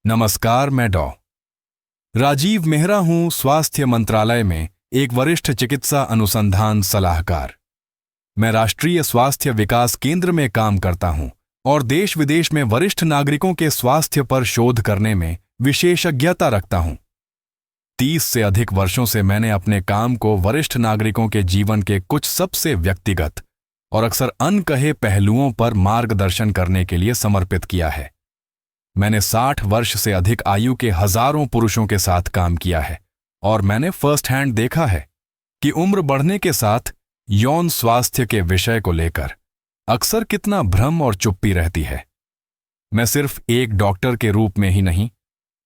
नमस्कार, मैं डॉ. राजीव मेहरा हूं, स्वास्थ्य मंत्रालय में एक वरिष्ठ चिकित्सा अनुसंधान सलाहकार। मैं राष्ट्रीय स्वास्थ्य विकास केंद्र में काम करता हूं और देश विदेश में वरिष्ठ नागरिकों के स्वास्थ्य पर शोध करने में विशेषज्ञता रखता हूं। 30 से अधिक वर्षों से मैंने अपने काम को वरिष्ठ नागरिकों के जीवन के कुछ सबसे व्यक्तिगत और अक्सर अनकहे पहलुओं पर मार्गदर्शन करने के लिए समर्पित किया है। मैंने 60 वर्ष से अधिक आयु के हजारों पुरुषों के साथ काम किया है और मैंने फर्स्ट हैंड देखा है कि उम्र बढ़ने के साथ यौन स्वास्थ्य के विषय को लेकर अक्सर कितना भ्रम और चुप्पी रहती है। मैं सिर्फ एक डॉक्टर के रूप में ही नहीं,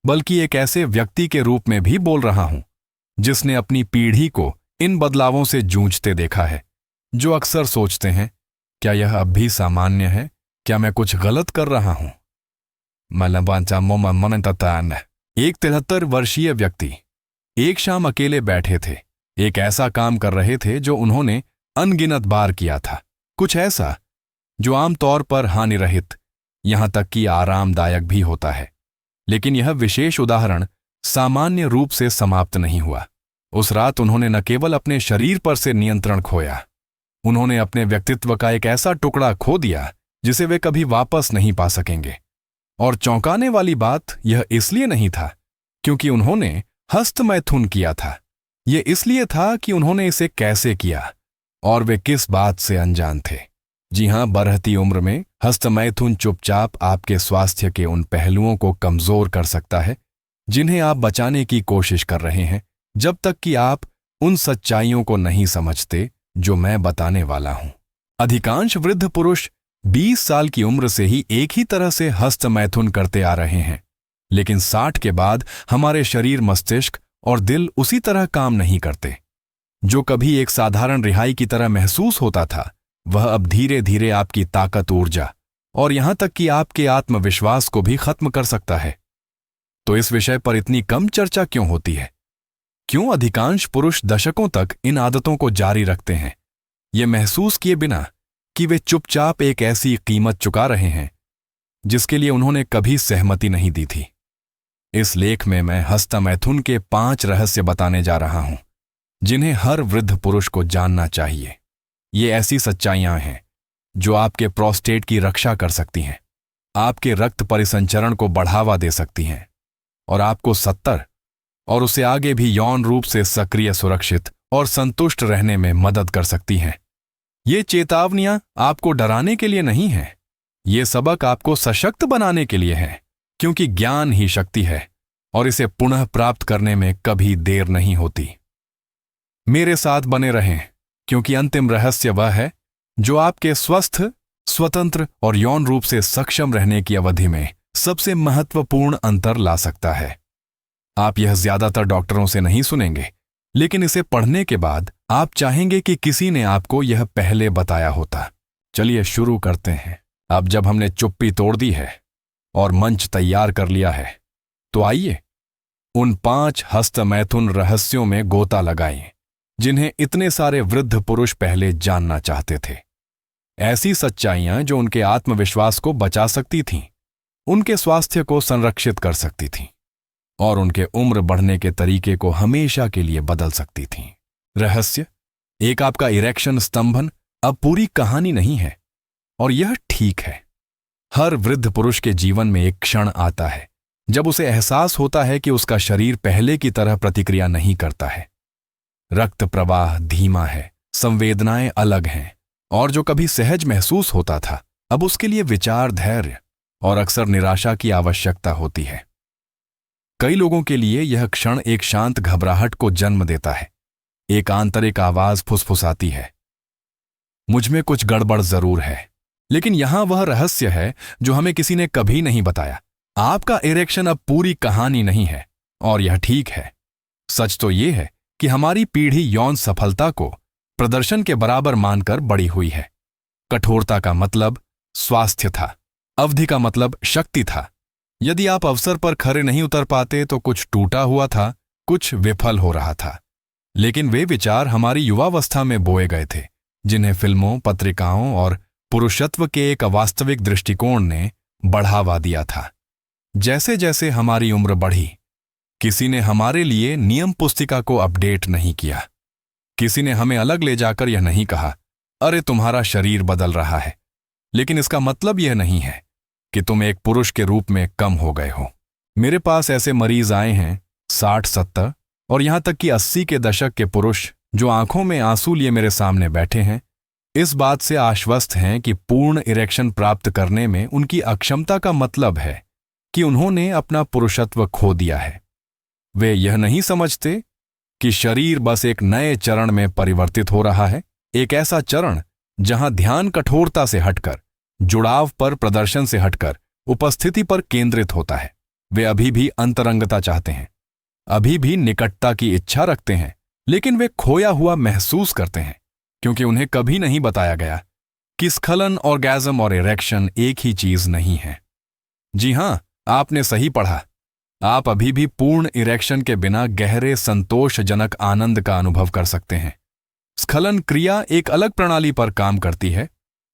बल्कि एक ऐसे व्यक्ति के रूप में भी बोल रहा हूं जिसने अपनी पीढ़ी को इन बदलावों से जूझते देखा है, जो अक्सर सोचते हैं, क्या यह अब भी सामान्य है? क्या मैं कुछ गलत कर रहा हूं? एक 73 वर्षीय व्यक्ति एक शाम अकेले बैठे थे, एक ऐसा काम कर रहे थे जो उन्होंने अनगिनत बार किया था, कुछ ऐसा जो आमतौर पर हानिरहित, यहां तक कि आरामदायक भी होता है। लेकिन यह विशेष उदाहरण सामान्य रूप से समाप्त नहीं हुआ। उस रात उन्होंने न केवल अपने शरीर पर से नियंत्रण खोया, उन्होंने अपने व्यक्तित्व का एक ऐसा टुकड़ा खो दिया जिसे वे कभी वापस नहीं पा सकेंगे। और चौंकाने वाली बात यह इसलिए नहीं था क्योंकि उन्होंने हस्तमैथुन किया था, यह इसलिए था कि उन्होंने इसे कैसे किया और वे किस बात से अनजान थे। जी हां, बढ़ती उम्र में हस्तमैथुन चुपचाप आपके स्वास्थ्य के उन पहलुओं को कमजोर कर सकता है जिन्हें आप बचाने की कोशिश कर रहे हैं, जब तक कि आप उन सच्चाइयों को नहीं समझते जो मैं बताने वाला हूं। अधिकांश वृद्ध पुरुष 20 साल की उम्र से ही एक ही तरह से हस्तमैथुन करते आ रहे हैं, लेकिन 60 के बाद हमारे शरीर, मस्तिष्क और दिल उसी तरह काम नहीं करते। जो कभी एक साधारण रिहाई की तरह महसूस होता था, वह अब धीरे धीरे आपकी ताकत, ऊर्जा और यहां तक कि आपके आत्मविश्वास को भी खत्म कर सकता है। तो इस विषय पर इतनी कम चर्चा क्यों होती है? क्यों अधिकांश पुरुष दशकों तक इन आदतों को जारी रखते हैं, ये महसूस किए बिना कि वे चुपचाप एक ऐसी कीमत चुका रहे हैं जिसके लिए उन्होंने कभी सहमति नहीं दी थी? इस लेख में मैं हस्तमैथुन के 5 रहस्य बताने जा रहा हूं जिन्हें हर वृद्ध पुरुष को जानना चाहिए। ये ऐसी सच्चाइयां हैं जो आपके प्रोस्टेट की रक्षा कर सकती हैं, आपके रक्त परिसंचरण को बढ़ावा दे सकती हैं और आपको 70 और उसे आगे भी यौन रूप से सक्रिय, सुरक्षित और संतुष्ट रहने में मदद कर सकती हैं। ये चेतावनियां आपको डराने के लिए नहीं हैं, ये सबक आपको सशक्त बनाने के लिए हैं, क्योंकि ज्ञान ही शक्ति है और इसे पुनः प्राप्त करने में कभी देर नहीं होती। मेरे साथ बने रहें, क्योंकि अंतिम रहस्य वह है जो आपके स्वस्थ, स्वतंत्र और यौन रूप से सक्षम रहने की अवधि में सबसे महत्वपूर्ण अंतर ला सकता है। आप यह ज्यादातर डॉक्टरों से नहीं सुनेंगे, लेकिन इसे पढ़ने के बाद आप चाहेंगे कि किसी ने आपको यह पहले बताया होता। चलिए शुरू करते हैं। अब जब हमने चुप्पी तोड़ दी है और मंच तैयार कर लिया है, तो आइए उन 5 हस्तमैथुन रहस्यों में गोता लगाएं जिन्हें इतने सारे वृद्ध पुरुष पहले जानना चाहते थे। ऐसी सच्चाइयां जो उनके आत्मविश्वास को बचा सकती थीं, उनके स्वास्थ्य को संरक्षित कर सकती थीं और उनके उम्र बढ़ने के तरीके को हमेशा के लिए बदल सकती थीं। रहस्य 1, आपका इरेक्शन स्तंभन अब पूरी कहानी नहीं है, और यह ठीक है। हर वृद्ध पुरुष के जीवन में एक क्षण आता है जब उसे एहसास होता है कि उसका शरीर पहले की तरह प्रतिक्रिया नहीं करता है। रक्त प्रवाह धीमा है, संवेदनाएं अलग हैं, और जो कभी सहज महसूस होता था, अब उसके लिए विचार, धैर्य और अक्सर निराशा की आवश्यकता होती है। कई लोगों के लिए यह क्षण एक शांत घबराहट को जन्म देता है। एक आंतरिक आवाज फुसफुसाती है, मुझमें कुछ गड़बड़ जरूर है। लेकिन यहां वह रहस्य है जो हमें किसी ने कभी नहीं बताया। आपका इरेक्शन अब पूरी कहानी नहीं है, और यह ठीक है। सच तो यह है कि हमारी पीढ़ी यौन सफलता को प्रदर्शन के बराबर मानकर बड़ी हुई है। कठोरता का मतलब स्वास्थ्य था, अवधि का मतलब शक्ति था। यदि आप अवसर पर खरे नहीं उतर पाते तो कुछ टूटा हुआ था, कुछ विफल हो रहा था। लेकिन वे विचार हमारी युवावस्था में बोए गए थे, जिन्हें फिल्मों, पत्रिकाओं और पुरुषत्व के एक अवास्तविक दृष्टिकोण ने बढ़ावा दिया था। जैसे जैसे हमारी उम्र बढ़ी, किसी ने हमारे लिए नियम पुस्तिका को अपडेट नहीं किया। किसी ने हमें अलग ले जाकर यह नहीं कहा, अरे तुम्हारा शरीर बदल रहा है, लेकिन इसका मतलब यह नहीं है कि तुम एक पुरुष के रूप में कम हो गए हो। मेरे पास ऐसे मरीज आए हैं 60-70 और यहां तक कि 80 के दशक के पुरुष जो आंखों में आंसू लिए मेरे सामने बैठे हैं, इस बात से आश्वस्त हैं कि पूर्ण इरेक्शन प्राप्त करने में उनकी अक्षमता का मतलब है कि उन्होंने अपना पुरुषत्व खो दिया है। वे यह नहीं समझते कि शरीर बस एक नए चरण में परिवर्तित हो रहा है, एक ऐसा चरण जहां ध्यान कठोरता से हटकर, जुड़ाव पर, प्रदर्शन से हटकर उपस्थिति पर केंद्रित होता है। वे अभी भी अंतरंगता चाहते हैं, अभी भी निकटता की इच्छा रखते हैं, लेकिन वे खोया हुआ महसूस करते हैं क्योंकि उन्हें कभी नहीं बताया गया कि स्खलन, ऑर्गेज्म और इरेक्शन एक ही चीज नहीं है। जी हां, आपने सही पढ़ा। आप अभी भी पूर्ण इरेक्शन के बिना गहरे संतोषजनक आनंद का अनुभव कर सकते हैं। स्खलन क्रिया एक अलग प्रणाली पर काम करती है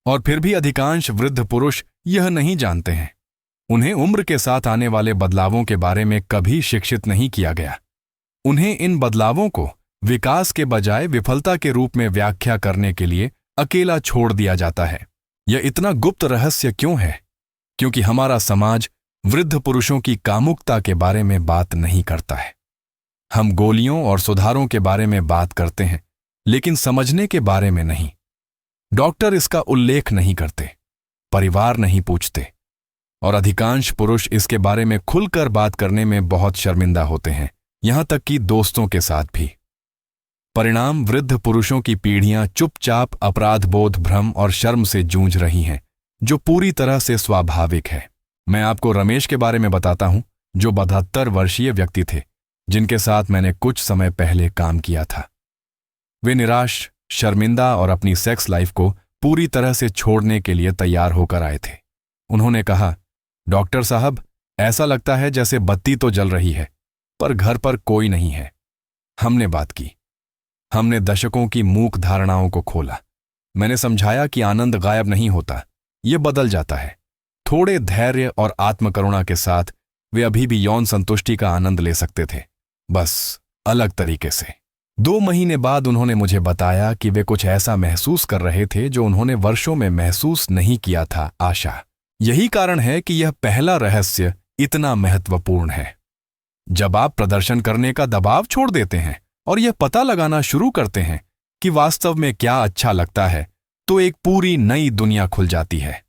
और फिर भी अधिकांश वृद्ध पुरुष यह नहीं जानते हैं। उन्हें उम्र के साथ आने वाले बदलावों के बारे में कभी शिक्षित नहीं किया गया। उन्हें इन बदलावों को विकास के बजाय विफलता के रूप में व्याख्या करने के लिए अकेला छोड़ दिया जाता है। यह इतना गुप्त रहस्य क्यों है? क्योंकि हमारा समाज वृद्ध पुरुषों की कामुकता के बारे में बात नहीं करता है। हम गोलियों और सुधारों के बारे में बात करते हैं, लेकिन समझने के बारे में नहीं। डॉक्टर इसका उल्लेख नहीं करते, परिवार नहीं पूछते, और अधिकांश पुरुष इसके बारे में खुलकर बात करने में बहुत शर्मिंदा होते हैं, यहां तक कि दोस्तों के साथ भी। परिणाम, वृद्ध पुरुषों की पीढ़ियां चुपचाप अपराधबोध, भ्रम और शर्म से जूझ रही हैं, जो पूरी तरह से स्वाभाविक है। मैं आपको रमेश के बारे में बताता हूं, जो 72 वर्षीय व्यक्ति थे, जिनके साथ मैंने कुछ समय पहले काम किया था। वे निराश, शर्मिंदा और अपनी सेक्स लाइफ को पूरी तरह से छोड़ने के लिए तैयार होकर आए थे। उन्होंने कहा, डॉक्टर साहब, ऐसा लगता है जैसे बत्ती तो जल रही है, पर घर पर कोई नहीं है। हमने बात की। हमने दशकों की मूक धारणाओं को खोला। मैंने समझाया कि आनंद गायब नहीं होता, यह बदल जाता है। थोड़े धैर्य और आत्मकरुणा के साथ वे अभी भी यौन संतुष्टि का आनंद ले सकते थे, बस अलग तरीके से। 2 महीने बाद उन्होंने मुझे बताया कि वे कुछ ऐसा महसूस कर रहे थे जो उन्होंने वर्षों में महसूस नहीं किया था, आशा। यही कारण है कि यह पहला रहस्य इतना महत्वपूर्ण है। जब आप प्रदर्शन करने का दबाव छोड़ देते हैं और यह पता लगाना शुरू करते हैं कि वास्तव में क्या अच्छा लगता है, तो एक पूरी नई दुनिया खुल जाती है।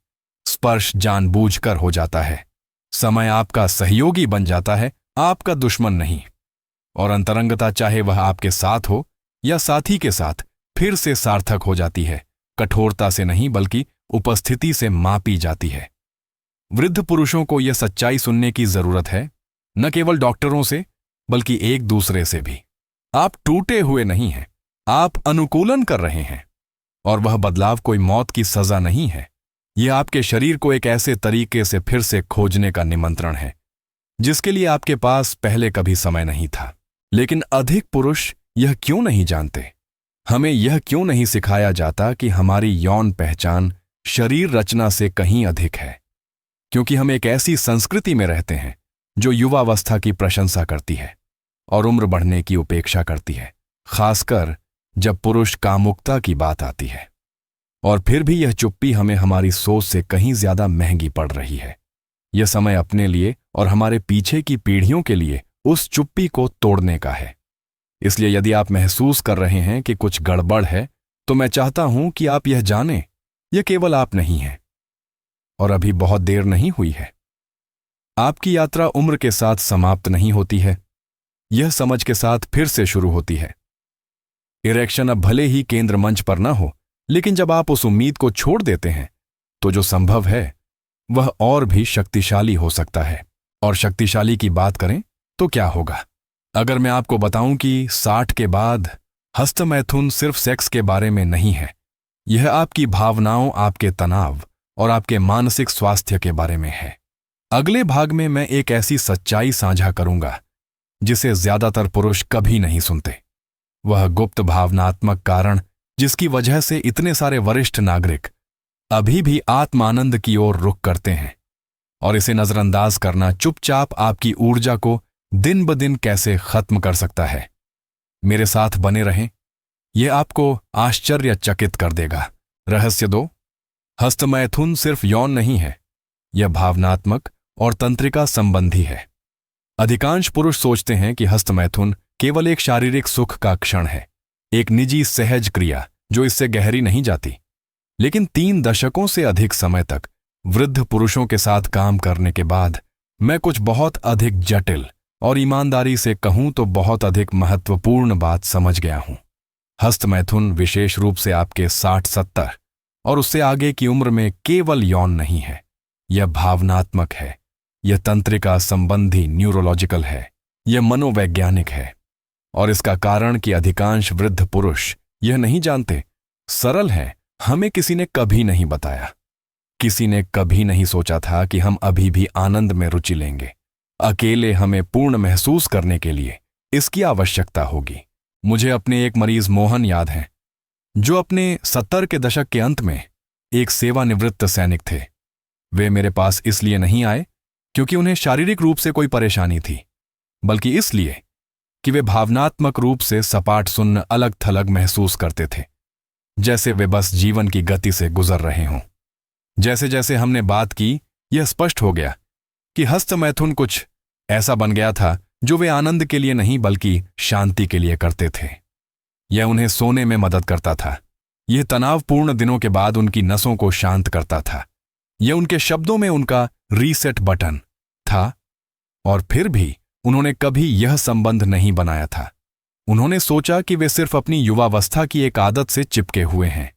स्पर्श जानबूझकर हो जाता है, समय आपका सहयोगी बन जाता है, आपका दुश्मन नहीं। और अंतरंगता, चाहे वह आपके साथ हो या साथी के साथ, फिर से सार्थक हो जाती है। कठोरता से नहीं, बल्कि उपस्थिति से मापी जाती है। वृद्ध पुरुषों को यह सच्चाई सुनने की जरूरत है, न केवल डॉक्टरों से, बल्कि एक दूसरे से भी। आप टूटे हुए नहीं हैं, आप अनुकूलन कर रहे हैं, और वह बदलाव कोई मौत की सजा नहीं है। यह आपके शरीर को एक ऐसे तरीके से फिर से खोजने का निमंत्रण है जिसके लिए आपके पास पहले कभी समय नहीं था। लेकिन अधिक पुरुष यह क्यों नहीं जानते? हमें यह क्यों नहीं सिखाया जाता कि हमारी यौन पहचान शरीर रचना से कहीं अधिक है? क्योंकि हम एक ऐसी संस्कृति में रहते हैं जो युवावस्था की प्रशंसा करती है और उम्र बढ़ने की उपेक्षा करती है, खासकर जब पुरुष कामुकता की बात आती है। और फिर भी यह चुप्पी हमें हमारी सोच से कहीं ज्यादा महंगी पड़ रही है। यह समय अपने लिए और हमारे पीछे की पीढ़ियों के लिए उस चुप्पी को तोड़ने का है। इसलिए यदि आप महसूस कर रहे हैं कि कुछ गड़बड़ है, तो मैं चाहता हूं कि आप यह जानें, यह केवल आप नहीं हैं, और अभी बहुत देर नहीं हुई है। आपकी यात्रा उम्र के साथ समाप्त नहीं होती है, यह समझ के साथ फिर से शुरू होती है। इरेक्शन अब भले ही केंद्र मंच पर न हो, लेकिन जब आप उस उम्मीद को छोड़ देते हैं, तो जो संभव है वह और भी शक्तिशाली हो सकता है। और शक्तिशाली की बात करें तो क्या होगा? अगर मैं आपको बताऊं कि 60 के बाद हस्तमैथुन सिर्फ सेक्स के बारे में नहीं है, यह आपकी भावनाओं, आपके तनाव और आपके मानसिक स्वास्थ्य के बारे में है। अगले भाग में मैं एक ऐसी सच्चाई साझा करूंगा जिसे ज्यादातर पुरुष कभी नहीं सुनते। वह गुप्त भावनात्मक कारण जिसकी वजह से इतने सारे वरिष्ठ नागरिक अभी भी आत्मानंद की ओर रुख करते हैं और इसे नजरअंदाज करना चुपचाप आपकी ऊर्जा को दिन ब दिन कैसे खत्म कर सकता है। मेरे साथ बने रहें, यह आपको आश्चर्यचकित कर देगा। रहस्य 2, हस्तमैथुन सिर्फ यौन नहीं है, यह भावनात्मक और तंत्रिका संबंधी है। अधिकांश पुरुष सोचते हैं कि हस्तमैथुन केवल एक शारीरिक सुख का क्षण है, एक निजी सहज क्रिया जो इससे गहरी नहीं जाती। लेकिन 3 दशकों से अधिक समय तक वृद्ध पुरुषों के साथ काम करने के बाद मैं कुछ बहुत अधिक जटिल और ईमानदारी से कहूं तो बहुत अधिक महत्वपूर्ण बात समझ गया हूं। हस्तमैथुन विशेष रूप से आपके 60-70 और उससे आगे की उम्र में केवल यौन नहीं है, यह भावनात्मक है, यह तंत्रिका संबंधी न्यूरोलॉजिकल है, यह मनोवैज्ञानिक है। और इसका कारण कि अधिकांश वृद्ध पुरुष यह नहीं जानते। सरल है, हमें किसी ने कभी नहीं बताया। किसी ने कभी नहीं सोचा था कि हम अभी भी आनंद में रुचि लेंगे। अकेले हमें पूर्ण महसूस करने के लिए इसकी आवश्यकता होगी। मुझे अपने एक मरीज मोहन याद हैं, जो अपने 70 के दशक के अंत में एक सेवानिवृत्त सैनिक थे। वे मेरे पास इसलिए नहीं आए क्योंकि उन्हें शारीरिक रूप से कोई परेशानी थी, बल्कि इसलिए कि वे भावनात्मक रूप से सपाट सुन्न अलग थलग महसूस करते थे, जैसे वे बस जीवन की गति से गुजर रहे हों। जैसे जैसे हमने बात की, यह स्पष्ट हो गया कि हस्तमैथुन कुछ ऐसा बन गया था जो वे आनंद के लिए नहीं बल्कि शांति के लिए करते थे। यह उन्हें सोने में मदद करता था, यह तनावपूर्ण दिनों के बाद उनकी नसों को शांत करता था, यह उनके शब्दों में उनका रीसेट बटन था। और फिर भी उन्होंने कभी यह संबंध नहीं बनाया था। उन्होंने सोचा कि वे सिर्फ अपनी युवावस्था की एक आदत से चिपके हुए हैं।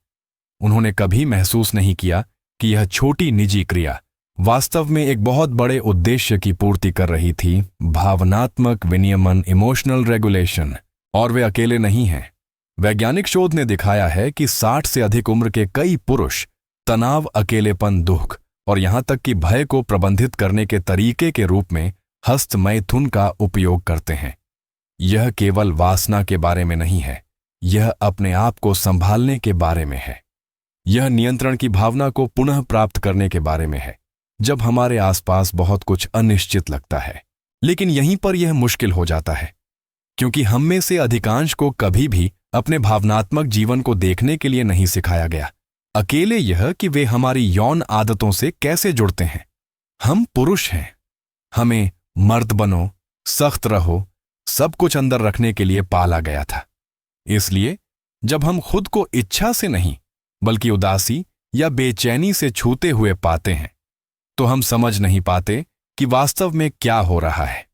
उन्होंने कभी महसूस नहीं किया कि यह छोटी निजी क्रिया वास्तव में एक बहुत बड़े उद्देश्य की पूर्ति कर रही थी, भावनात्मक विनियमन, इमोशनल रेगुलेशन। और वे अकेले नहीं हैं। वैज्ञानिक शोध ने दिखाया है कि 60 से अधिक उम्र के कई पुरुष तनाव, अकेलेपन, दुख और यहां तक कि भय को प्रबंधित करने के तरीके के रूप में हस्तमैथुन का उपयोग करते हैं। यह केवल वासना के बारे में नहीं है, यह अपने आप को संभालने के बारे में है। यह नियंत्रण की भावना को पुनः प्राप्त करने के बारे में है, जब हमारे आसपास बहुत कुछ अनिश्चित लगता है। लेकिन यहीं पर यह मुश्किल हो जाता है, क्योंकि हम में से अधिकांश को कभी भी अपने भावनात्मक जीवन को देखने के लिए नहीं सिखाया गया। अकेले यह कि वे हमारी यौन आदतों से कैसे जुड़ते हैं। हम पुरुष हैं, हमें मर्द बनो, सख्त रहो, सब कुछ अंदर रखने के लिए पाला गया था। इसलिए जब हम खुद को इच्छा से नहीं बल्कि उदासी या बेचैनी से छूते हुए पाते हैं, तो हम समझ नहीं पाते कि वास्तव में क्या हो रहा है।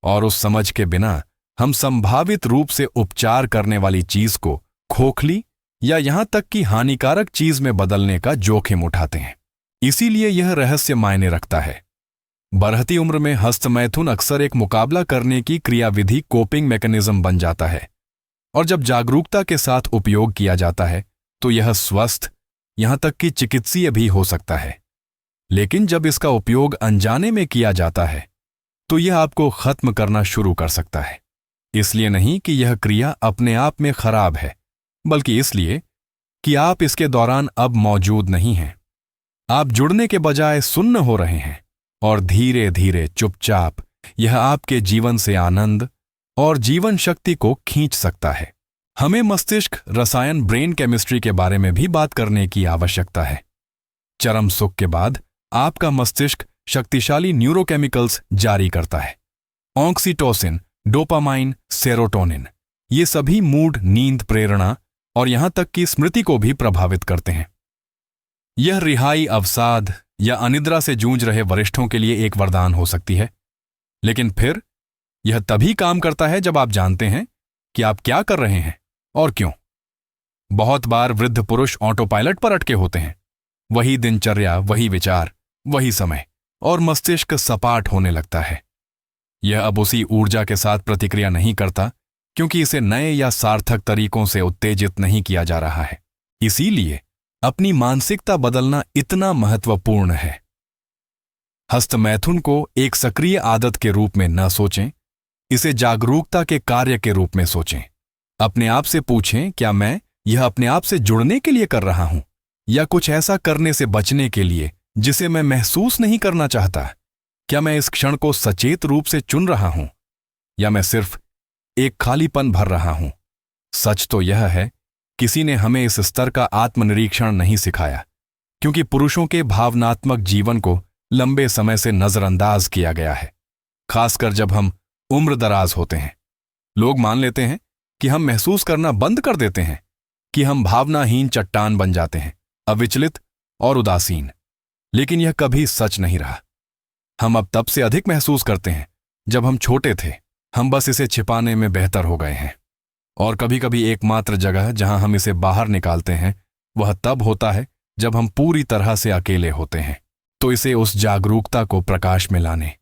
और उस समझ के बिना हम संभावित रूप से उपचार करने वाली चीज को खोखली या यहां तक कि हानिकारक चीज में बदलने का जोखिम उठाते हैं। इसीलिए यह रहस्य मायने रखता है। बढ़ती उम्र में हस्तमैथुन अक्सर एक मुकाबला करने की क्रियाविधि, कोपिंग मैकेनिज्म बन जाता है। और जब जागरूकता के साथ उपयोग किया जाता है तो यह स्वस्थ, यहां तक कि चिकित्सीय भी हो सकता है। लेकिन जब इसका उपयोग अनजाने में किया जाता है तो यह आपको खत्म करना शुरू कर सकता है। इसलिए नहीं कि यह क्रिया अपने आप में खराब है, बल्कि इसलिए कि आप इसके दौरान अब मौजूद नहीं हैं। आप जुड़ने के बजाय सुन्न हो रहे हैं, और धीरे धीरे चुपचाप यह आपके जीवन से आनंद और जीवन शक्ति को खींच सकता है। हमें मस्तिष्क रसायन, ब्रेन केमिस्ट्री के बारे में भी बात करने की आवश्यकता है। चरम सुख के बाद आपका मस्तिष्क शक्तिशाली न्यूरोकेमिकल्स जारी करता है। ऑक्सीटोसिन, डोपामाइन, सेरोटोनिन, ये सभी मूड, नींद, प्रेरणा और यहां तक कि स्मृति को भी प्रभावित करते हैं। यह रिहाई, अवसाद या अनिद्रा से जूझ रहे वरिष्ठों के लिए एक वरदान हो सकती है। लेकिन फिर यह तभी काम करता है जब आप जानते हैं कि आप क्या कर रहे हैं और क्यों। बहुत बार वृद्ध पुरुष ऑटो पायलट पर अटके होते हैं। वही दिनचर्या, वही विचार, वही समय, और मस्तिष्क सपाट होने लगता है। यह अब उसी ऊर्जा के साथ प्रतिक्रिया नहीं करता, क्योंकि इसे नए या सार्थक तरीकों से उत्तेजित नहीं किया जा रहा है। इसीलिए अपनी मानसिकता बदलना इतना महत्वपूर्ण है। हस्तमैथुन को एक सक्रिय आदत के रूप में न सोचें, इसे जागरूकता के कार्य के रूप में सोचें। अपने आप से पूछें, क्या मैं यह अपने आप से जुड़ने के लिए कर रहा हूं, या कुछ ऐसा करने से बचने के लिए जिसे मैं महसूस नहीं करना चाहता? क्या मैं इस क्षण को सचेत रूप से चुन रहा हूं, या मैं सिर्फ एक खालीपन भर रहा हूं? सच तो यह है, किसी ने हमें इस स्तर का आत्मनिरीक्षण नहीं सिखाया, क्योंकि पुरुषों के भावनात्मक जीवन को लंबे समय से नजरअंदाज किया गया है। खासकर जब हम उम्र दराज होते हैं, लोग मान लेते हैं कि हम महसूस करना बंद कर देते हैं, कि हम भावनाहीन चट्टान बन जाते हैं, अविचलित और उदासीन। लेकिन यह कभी सच नहीं रहा। हम अब तब से अधिक महसूस करते हैं जब हम छोटे थे। हम बस इसे छिपाने में बेहतर हो गए हैं। और कभी कभी एकमात्र जगह जहां हम इसे बाहर निकालते हैं वह तब होता है जब हम पूरी तरह से अकेले होते हैं। तो इसे उस जागरूकता को प्रकाश में लाने,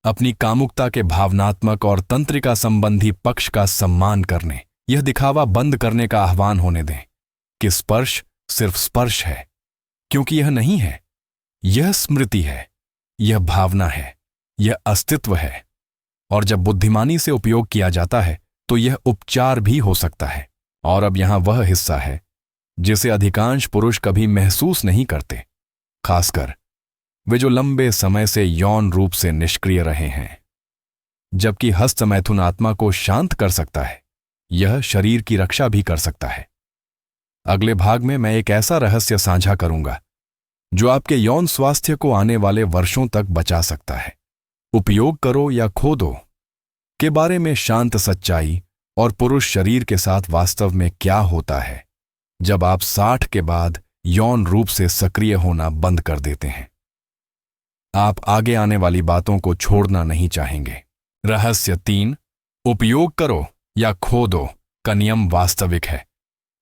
अपनी कामुकता के भावनात्मक और तंत्रिका संबंधी पक्ष का सम्मान करने, यह दिखावा बंद करने का आह्वान होने दें कि स्पर्श सिर्फ स्पर्श है, क्योंकि यह नहीं है। यह स्मृति है, यह भावना है, यह अस्तित्व है। और जब बुद्धिमानी से उपयोग किया जाता है तो यह उपचार भी हो सकता है। और अब यहां वह हिस्सा है जिसे अधिकांश पुरुष कभी महसूस नहीं करते, खासकर वे जो लंबे समय से यौन रूप से निष्क्रिय रहे हैं। जबकि हस्त मैथुन आत्मा को शांत कर सकता है, यह शरीर की रक्षा भी कर सकता है। अगले भाग में मैं एक ऐसा रहस्य साझा करूंगा जो आपके यौन स्वास्थ्य को आने वाले वर्षों तक बचा सकता है। उपयोग करो या खो दो के बारे में शांत सच्चाई और पुरुष शरीर के साथ वास्तव में क्या होता है जब आप 60 के बाद यौन रूप से सक्रिय होना बंद कर देते हैं। आप आगे आने वाली बातों को छोड़ना नहीं चाहेंगे। रहस्य 3, उपयोग करो या खो दो का नियम वास्तविक है,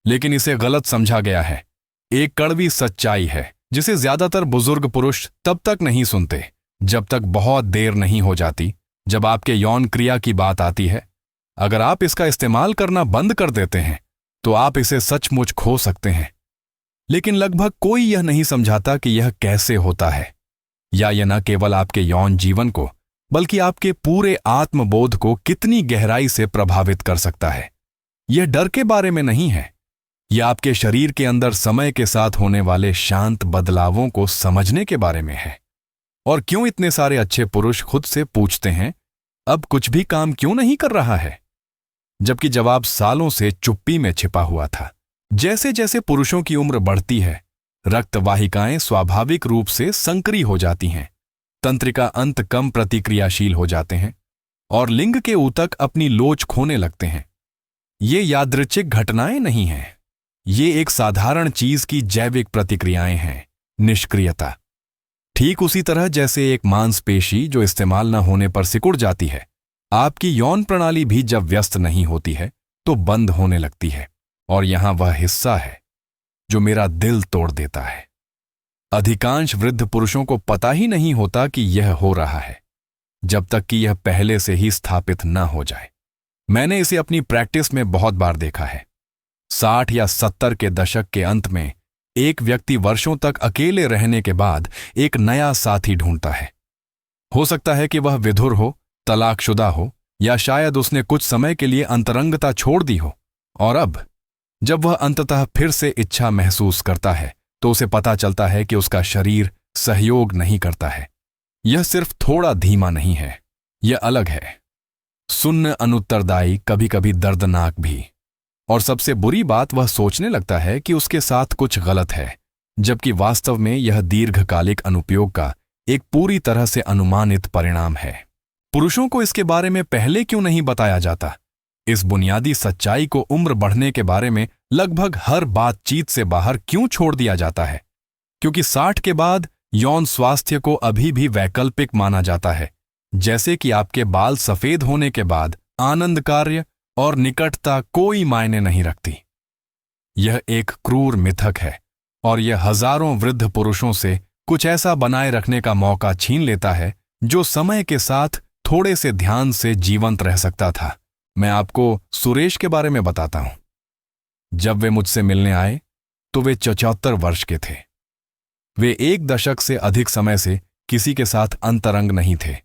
लेकिन इसे गलत समझा गया है। एक कड़वी सच्चाई है जिसे ज्यादातर बुजुर्ग पुरुष तब तक नहीं सुनते जब तक बहुत देर नहीं हो जाती। जब आपके यौन क्रिया की बात आती है, अगर आप इसका इस्तेमाल करना बंद कर देते हैं तो आप इसे सचमुच खो सकते हैं। लेकिन लगभग कोई यह नहीं समझाता कि यह कैसे होता है, या यह न केवल आपके यौन जीवन को बल्कि आपके पूरे आत्मबोध को कितनी गहराई से प्रभावित कर सकता है। यह डर के बारे में नहीं है, यह आपके शरीर के अंदर समय के साथ होने वाले शांत बदलावों को समझने के बारे में है। और क्यों इतने सारे अच्छे पुरुष खुद से पूछते हैं, अब कुछ भी काम क्यों नहीं कर रहा है, जबकि जवाब सालों से चुप्पी में छिपा हुआ था। जैसे जैसे पुरुषों की उम्र बढ़ती है, रक्त वाहिकाएं स्वाभाविक रूप से संकरी हो जाती हैं, तंत्रिका अंत कम प्रतिक्रियाशील हो जाते हैं और लिंग के ऊतक अपनी लोच खोने लगते हैं। ये यादृच्छिक घटनाएं नहीं हैं, ये एक साधारण चीज की जैविक प्रतिक्रियाएं हैं, निष्क्रियता। ठीक उसी तरह जैसे एक मांसपेशी जो इस्तेमाल न होने पर सिकुड़ जाती है, आपकी यौन प्रणाली भी जब व्यस्त नहीं होती है तो बंद होने लगती है। और यहां वह हिस्सा है जो मेरा दिल तोड़ देता है। अधिकांश वृद्ध पुरुषों को पता ही नहीं होता कि यह हो रहा है, जब तक कि यह पहले से ही स्थापित न हो जाए। मैंने इसे अपनी प्रैक्टिस में बहुत बार देखा है। 60 या 70 के दशक के अंत में एक व्यक्ति वर्षों तक अकेले रहने के बाद एक नया साथी ढूंढता है। हो सकता है कि वह विधुर हो, तलाकशुदा हो, या शायद उसने कुछ समय के लिए अंतरंगता छोड़ दी हो। और अब जब वह अंततः फिर से इच्छा महसूस करता है तो उसे पता चलता है कि उसका शरीर सहयोग नहीं करता है। यह सिर्फ थोड़ा धीमा नहीं है, यह अलग है, शून्य अनुत्तरदायी, कभी कभी दर्दनाक भी। और सबसे बुरी बात, वह सोचने लगता है कि उसके साथ कुछ गलत है, जबकि वास्तव में यह दीर्घकालिक अनुपयोग का एक पूरी तरह से अनुमानित परिणाम है। पुरुषों को इसके बारे में पहले क्यों नहीं बताया जाता? इस बुनियादी सच्चाई को उम्र बढ़ने के बारे में लगभग हर बातचीत से बाहर क्यों छोड़ दिया जाता है? क्योंकि 60 के बाद यौन स्वास्थ्य को अभी भी वैकल्पिक माना जाता है, जैसे कि आपके बाल सफेद होने के बाद आनंद कार्य और निकटता कोई मायने नहीं रखती। यह एक क्रूर मिथक है और यह हजारों वृद्ध पुरुषों से कुछ ऐसा बनाए रखने का मौका छीन लेता है जो समय के साथ थोड़े से ध्यान से जीवंत रह सकता था। मैं आपको सुरेश के बारे में बताता हूं। जब वे मुझसे मिलने आए तो वे 74 वर्ष के थे। वे 1 दशक से अधिक समय से किसी के साथ अंतरंग नहीं थे।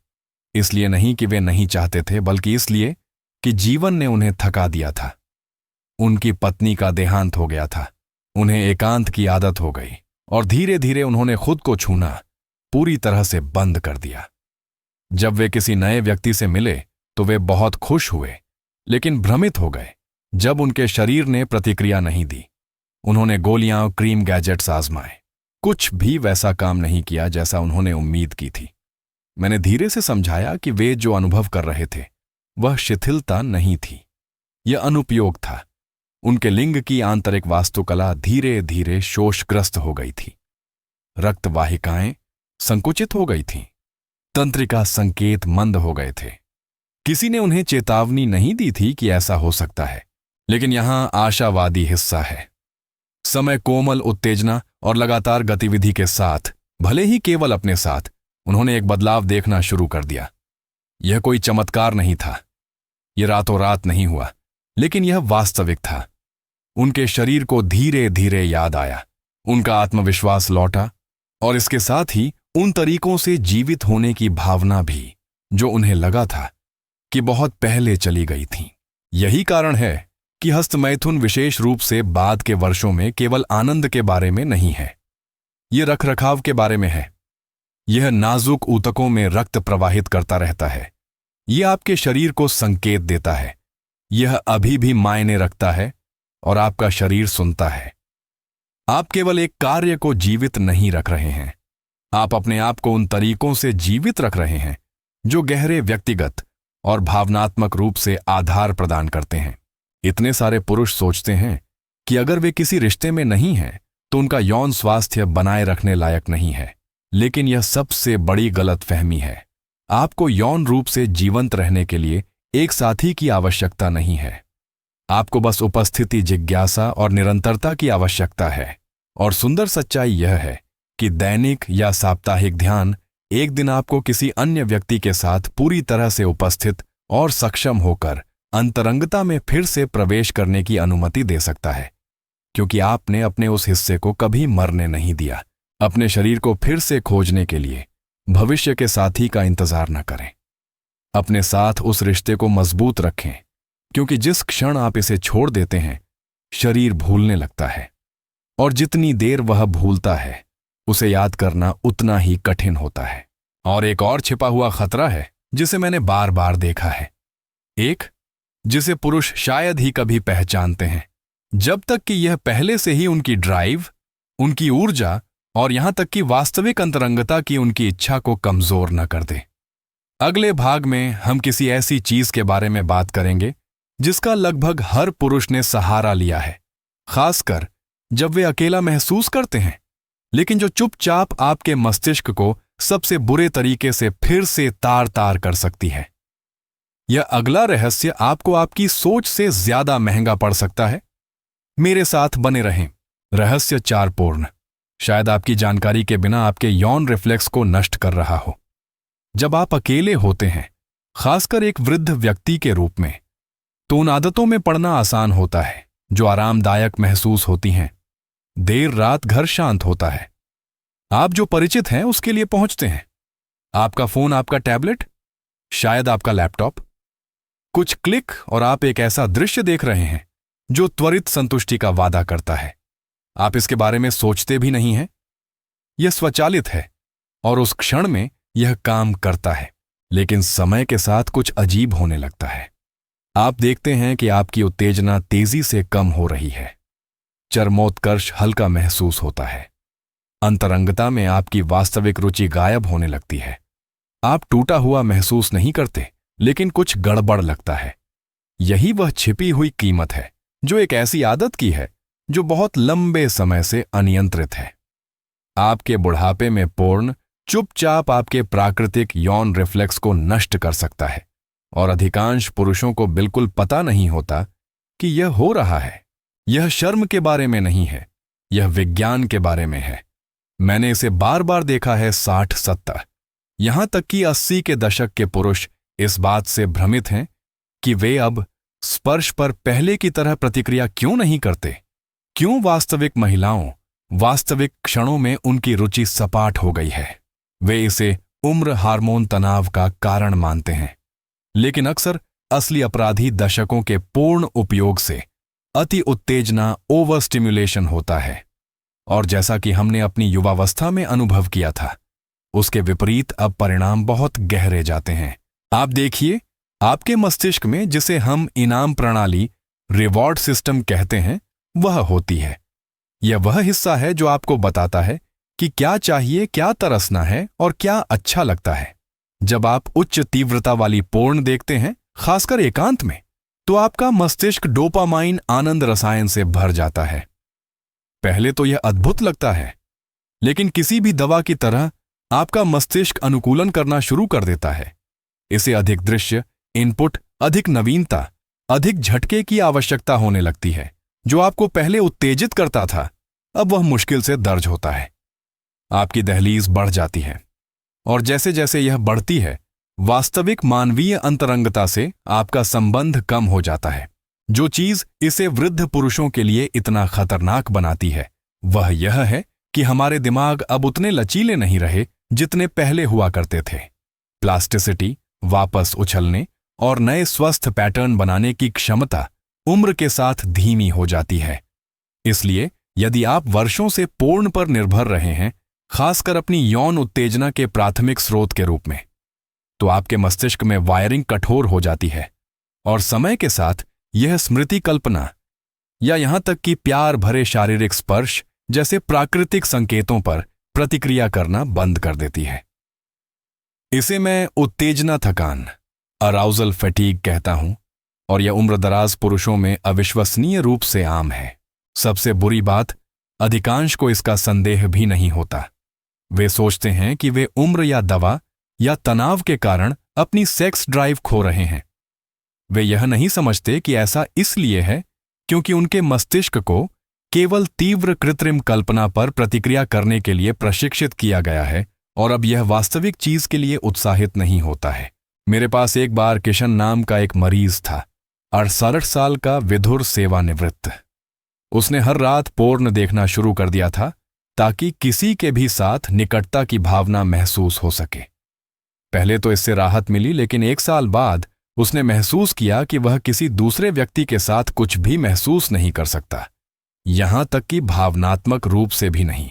इसलिए नहीं कि वे नहीं चाहते थे, बल्कि इसलिए कि जीवन ने उन्हें थका दिया था। उनकी पत्नी का देहांत हो गया था, उन्हें एकांत की आदत हो गई और धीरे धीरे उन्होंने खुद को छूना पूरी तरह से बंद कर दिया। जब वे किसी नए व्यक्ति से मिले तो वे बहुत खुश हुए, लेकिन भ्रमित हो गए जब उनके शरीर ने प्रतिक्रिया नहीं दी। उन्होंने गोलियां और क्रीम गैजेट्स आजमाए, कुछ भी वैसा काम नहीं किया जैसा उन्होंने उम्मीद की थी। मैंने धीरे से समझाया कि वे जो अनुभव कर रहे थे वह शिथिलता नहीं थी, यह अनुपयोग था। उनके लिंग की आंतरिक वास्तुकला धीरे धीरे शोषग्रस्त हो गई थी। रक्त वाहिकाएं संकुचित हो गई थीं, तंत्रिका संकेत मंद हो गए थे। किसी ने उन्हें चेतावनी नहीं दी थी कि ऐसा हो सकता है, लेकिन यहां आशावादी हिस्सा है। समय कोमल उत्तेजना और लगातार गतिविधि के साथ, भले ही केवल अपने साथ, उन्होंने एक बदलाव देखना शुरू कर दिया। यह कोई चमत्कार नहीं था, यह रातों रात नहीं हुआ, लेकिन यह वास्तविक था। उनके शरीर को धीरे धीरे याद आया, उनका आत्मविश्वास लौटा, और इसके साथ ही उन तरीकों से जीवित होने की भावना भी जो उन्हें लगा था कि बहुत पहले चली गई थीं। यही कारण है कि हस्तमैथुन विशेष रूप से बाद के वर्षों में केवल आनंद के बारे में नहीं है, यह रखरखाव के बारे में है। यह नाजुक ऊतकों में रक्त प्रवाहित करता रहता है, यह आपके शरीर को संकेत देता है, यह अभी भी मायने रखता है और आपका शरीर सुनता है। आप केवल एक कार्य को जीवित नहीं रख रहे हैं, आप अपने आप को उन तरीकों से जीवित रख रहे हैं जो गहरे व्यक्तिगत और भावनात्मक रूप से आधार प्रदान करते हैं। इतने सारे पुरुष सोचते हैं कि अगर वे किसी रिश्ते में नहीं हैं तो उनका यौन स्वास्थ्य बनाए रखने लायक नहीं है, लेकिन यह सबसे बड़ी गलतफहमी है। आपको यौन रूप से जीवंत रहने के लिए एक साथी की आवश्यकता नहीं है, आपको बस उपस्थिति, जिज्ञासा और निरंतरता की आवश्यकता है। और सुंदर सच्चाई यह है कि दैनिक या साप्ताहिक ध्यान एक दिन आपको किसी अन्य व्यक्ति के साथ पूरी तरह से उपस्थित और सक्षम होकर अंतरंगता में फिर से प्रवेश करने की अनुमति दे सकता है, क्योंकि आपने अपने उस हिस्से को कभी मरने नहीं दिया। अपने शरीर को फिर से खोजने के लिए भविष्य के साथी का इंतजार न करें। अपने साथ उस रिश्ते को मजबूत रखें, क्योंकि जिस क्षण आप इसे छोड़ देते हैं शरीर भूलने लगता है, और जितनी देर वह भूलता है उसे याद करना उतना ही कठिन होता है। और एक और छिपा हुआ खतरा है जिसे मैंने बार बार देखा है, एक जिसे पुरुष शायद ही कभी पहचानते हैं, जब तक कि यह पहले से ही उनकी ड्राइव, उनकी ऊर्जा और यहां तक कि वास्तविक अंतरंगता की उनकी इच्छा को कमजोर न कर दे। अगले भाग में हम किसी ऐसी चीज के बारे में बात करेंगे जिसका लगभग हर पुरुष ने सहारा लिया है, खासकर जब वे अकेला महसूस करते हैं, लेकिन जो चुपचाप आपके मस्तिष्क को सबसे बुरे तरीके से फिर से तार तार कर सकती है। यह अगला रहस्य आपको आपकी सोच से ज्यादा महंगा पड़ सकता है। मेरे साथ बने रहें। रहस्य 4 पूर्ण शायद आपकी जानकारी के बिना आपके यौन रिफ्लेक्स को नष्ट कर रहा हो। जब आप अकेले होते हैं, खासकर एक वृद्ध व्यक्ति के रूप में, तो उन आदतों में पड़ना आसान होता है जो आरामदायक महसूस होती हैं। देर रात घर शांत होता है, आप जो परिचित हैं उसके लिए पहुंचते हैं। आपका फोन, आपका टैबलेट, शायद आपका लैपटॉप। कुछ क्लिक और आप एक ऐसा दृश्य देख रहे हैं जो त्वरित संतुष्टि का वादा करता है। आप इसके बारे में सोचते भी नहीं हैं, यह स्वचालित है और उस क्षण में यह काम करता है। लेकिन समय के साथ कुछ अजीब होने लगता है। आप देखते हैं कि आपकी उत्तेजना तेजी से कम हो रही है, चरमोत्कर्ष हल्का महसूस होता है, अंतरंगता में आपकी वास्तविक रुचि गायब होने लगती है। आप टूटा हुआ महसूस नहीं करते, लेकिन कुछ गड़बड़ लगता है। यही वह छिपी हुई कीमत है जो एक ऐसी आदत की है जो बहुत लंबे समय से अनियंत्रित है। आपके बुढ़ापे में पूर्ण चुपचाप आपके प्राकृतिक यौन रिफ्लेक्स को नष्ट कर सकता है, और अधिकांश पुरुषों को बिल्कुल पता नहीं होता कि यह हो रहा है। यह शर्म के बारे में नहीं है, यह विज्ञान के बारे में है। मैंने इसे बार बार देखा है 60-70, यहां तक कि 80 के दशक के पुरुष इस बात से भ्रमित हैं कि वे अब स्पर्श पर पहले की तरह प्रतिक्रिया क्यों नहीं करते, क्यों वास्तविक महिलाओं, वास्तविक क्षणों में उनकी रुचि सपाट हो गई है। वे इसे उम्र, हार्मोन तनाव का कारण मानते हैं, लेकिन अक्सर असली अपराधी दशकों के पूर्ण उपयोग से अति उत्तेजना, ओवर स्टिम्युलेशन होता है। और जैसा कि हमने अपनी युवावस्था में अनुभव किया था, उसके विपरीत अब परिणाम बहुत गहरे जाते हैं। आप देखिए, आपके मस्तिष्क में जिसे हम इनाम प्रणाली, रिवॉर्ड सिस्टम कहते हैं, वह होती है। यह वह हिस्सा है जो आपको बताता है कि क्या चाहिए, क्या तरसना है और क्या अच्छा लगता है। जब आप उच्च तीव्रता वाली पोर्न देखते हैं, खासकर एकांत में, तो आपका मस्तिष्क डोपामाइन आनंद रसायन से भर जाता है। पहले तो यह अद्भुत लगता है, लेकिन किसी भी दवा की तरह आपका मस्तिष्क अनुकूलन करना शुरू कर देता है। इसे अधिक दृश्य, इनपुट, अधिक नवीनता, अधिक झटके की आवश्यकता होने लगती है। जो आपको पहले उत्तेजित करता था, अब वह मुश्किल से दर्ज होता है। आपकी दहलीज बढ़ जाती है, और जैसे जैसे यह बढ़ती है, वास्तविक मानवीय अंतरंगता से आपका संबंध कम हो जाता है। जो चीज इसे वृद्ध पुरुषों के लिए इतना खतरनाक बनाती है, वह यह है कि हमारे दिमाग अब उतने लचीले नहीं रहे जितने पहले हुआ करते थे। प्लास्टिसिटी, वापस उछलने और नए स्वस्थ पैटर्न बनाने की क्षमता उम्र के साथ धीमी हो जाती है। इसलिए यदि आप वर्षों से पोर्न पर निर्भर रहे हैं, खासकर अपनी यौन उत्तेजना के प्राथमिक स्रोत के रूप में, तो आपके मस्तिष्क में वायरिंग कठोर हो जाती है और समय के साथ यह स्मृति, कल्पना या यहां तक कि प्यार भरे शारीरिक स्पर्श जैसे प्राकृतिक संकेतों पर प्रतिक्रिया करना बंद कर देती है। इसे मैं उत्तेजना थकान, अराउजल फैटीग कहता हूं, और यह उम्रदराज पुरुषों में अविश्वसनीय रूप से आम है। सबसे बुरी बात, अधिकांश को इसका संदेह भी नहीं होता। वे सोचते हैं कि वे उम्र या दवा या तनाव के कारण अपनी सेक्स ड्राइव खो रहे हैं। वे यह नहीं समझते कि ऐसा इसलिए है क्योंकि उनके मस्तिष्क को केवल तीव्र कृत्रिम कल्पना पर प्रतिक्रिया करने के लिए प्रशिक्षित किया गया है, और अब यह वास्तविक चीज के लिए उत्साहित नहीं होता है। मेरे पास एक बार किशन नाम का एक मरीज था, 68 साल का, विधुर, सेवानिवृत्त। उसने हर रात पोर्न देखना शुरू कर दिया था ताकि किसी के भी साथ निकटता की भावना महसूस हो सके। पहले तो इससे राहत मिली, लेकिन 1 साल बाद उसने महसूस किया कि वह किसी दूसरे व्यक्ति के साथ कुछ भी महसूस नहीं कर सकता, यहां तक कि भावनात्मक रूप से भी नहीं।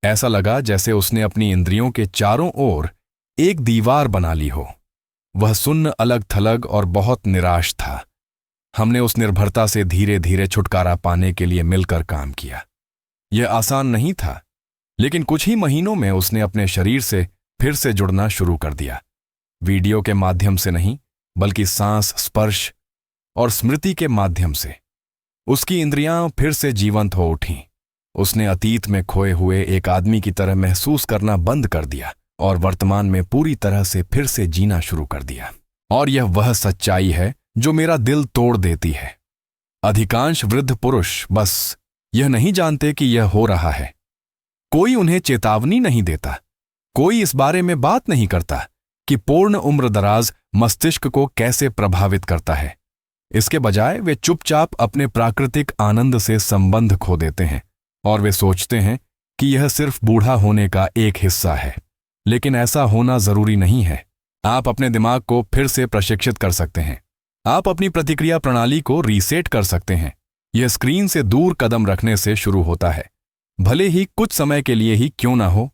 ऐसा लगा जैसे उसने अपनी इंद्रियों के चारों ओर एक दीवार बना ली हो। वह सुन्न, अलग थलग और बहुत निराश था। हमने उस निर्भरता से धीरे धीरे छुटकारा पाने के लिए मिलकर काम किया। यह आसान नहीं था, लेकिन कुछ ही महीनों में उसने अपने शरीर से फिर से जुड़ना शुरू कर दिया। वीडियो के माध्यम से नहीं, बल्कि सांस, स्पर्श और स्मृति के माध्यम से। उसकी इंद्रियां फिर से जीवंत हो उठीं। उसने अतीत में खोए हुए एक आदमी की तरह महसूस करना बंद कर दिया और वर्तमान में पूरी तरह से फिर से जीना शुरू कर दिया। और यह वह सच्चाई है जो मेरा दिल तोड़ देती है। अधिकांश वृद्ध पुरुष बस यह नहीं जानते कि यह हो रहा है। कोई उन्हें चेतावनी नहीं देता, कोई इस बारे में बात नहीं करता कि पूर्ण उम्रदराज मस्तिष्क को कैसे प्रभावित करता है। इसके बजाय वे चुपचाप अपने प्राकृतिक आनंद से संबंध खो देते हैं और वे सोचते हैं कि यह सिर्फ बूढ़ा होने का एक हिस्सा है। लेकिन ऐसा होना जरूरी नहीं है। आप अपने दिमाग को फिर से प्रशिक्षित कर सकते हैं। आप अपनी प्रतिक्रिया प्रणाली को रीसेट कर सकते हैं। यह स्क्रीन से दूर कदम रखने से शुरू होता है, भले ही कुछ समय के लिए ही क्यों ना हो।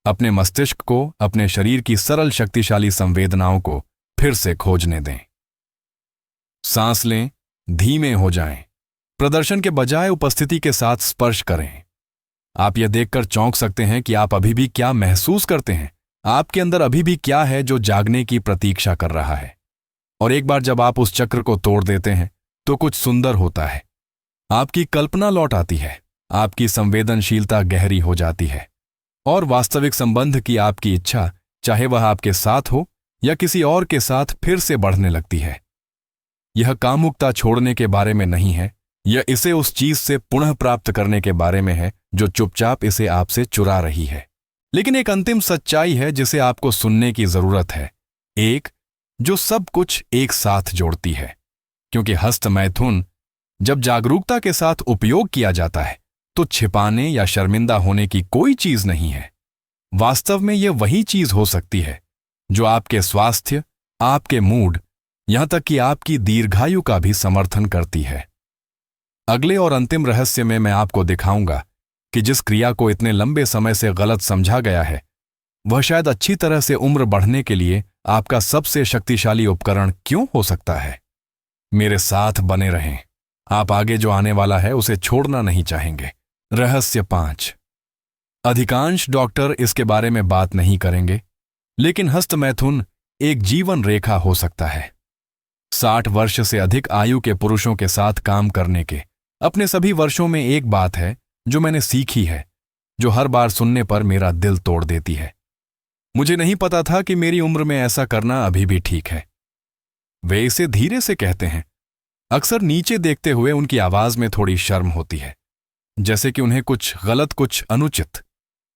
अपने मस्तिष्क को अपने शरीर की सरल शक्तिशाली संवेदनाओं को फिर से खोजने दें। सांस लें, धीमे हो जाएं, प्रदर्शन के बजाय उपस्थिति के साथ स्पर्श करें। आप यह देखकर चौंक सकते हैं कि आप अभी भी क्या महसूस करते हैं। आपके अंदर अभी भी क्या है जो जागने की प्रतीक्षा कर रहा है। और एक बार जब आप उस चक्र को तोड़ देते हैं तो कुछ सुंदर होता है। आपकी कल्पना लौट आती है, आपकी संवेदनशीलता गहरी हो जाती है और वास्तविक संबंध की आपकी इच्छा, चाहे वह आपके साथ हो या किसी और के साथ, फिर से बढ़ने लगती है। यह कामुकता छोड़ने के बारे में नहीं है, यह इसे उस चीज से पुनः प्राप्त करने के बारे में है जो चुपचाप इसे आपसे चुरा रही है। लेकिन एक अंतिम सच्चाई है जिसे आपको सुनने की जरूरत है, एक जो सब कुछ एक साथ जोड़ती है। क्योंकि हस्त मैथुन जब जागरूकता के साथ उपयोग किया जाता है तो छिपाने या शर्मिंदा होने की कोई चीज नहीं है। वास्तव में यह वही चीज हो सकती है जो आपके स्वास्थ्य, आपके मूड, यहां तक कि आपकी दीर्घायु का भी समर्थन करती है। अगले और अंतिम रहस्य में मैं आपको दिखाऊंगा कि जिस क्रिया को इतने लंबे समय से गलत समझा गया है वह शायद अच्छी तरह से उम्र बढ़ने के लिए आपका सबसे शक्तिशाली उपकरण क्यों हो सकता है। मेरे साथ बने रहें, आप आगे जो आने वाला है उसे छोड़ना नहीं चाहेंगे। रहस्य 5। अधिकांश डॉक्टर इसके बारे में बात नहीं करेंगे, लेकिन हस्तमैथुन एक जीवन रेखा हो सकता है। 60 वर्ष से अधिक आयु के पुरुषों के साथ काम करने के अपने सभी वर्षों में एक बात है जो मैंने सीखी है, जो हर बार सुनने पर मेरा दिल तोड़ देती है। मुझे नहीं पता था कि मेरी उम्र में ऐसा करना अभी भी ठीक है। वे इसे धीरे से कहते हैं। अक्सर नीचे देखते हुए उनकी आवाज में थोड़ी शर्म होती है, जैसे कि उन्हें कुछ गलत, कुछ अनुचित,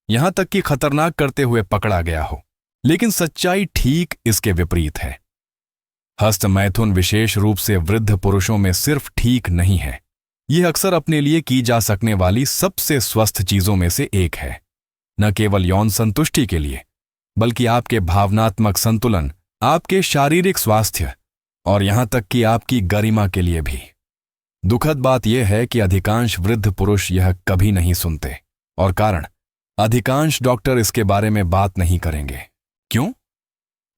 यहां तक कि खतरनाक करते हुए पकड़ा गया हो। लेकिन सच्चाई ठीक इसके विपरीत है। हस्तमैथुन विशेष रूप से वृद्ध पुरुषों में सिर्फ ठीक नहीं है, यह अक्सर अपने लिए की जा सकने वाली सबसे स्वस्थ चीजों में से एक है। न केवल यौन संतुष्टि के लिए, बल्कि आपके भावनात्मक संतुलन, आपके शारीरिक स्वास्थ्य और यहां तक कि आपकी गरिमा के लिए भी। दुखद बात यह है कि अधिकांश वृद्ध पुरुष यह कभी नहीं सुनते, और कारण, अधिकांश डॉक्टर इसके बारे में बात नहीं करेंगे। क्यों?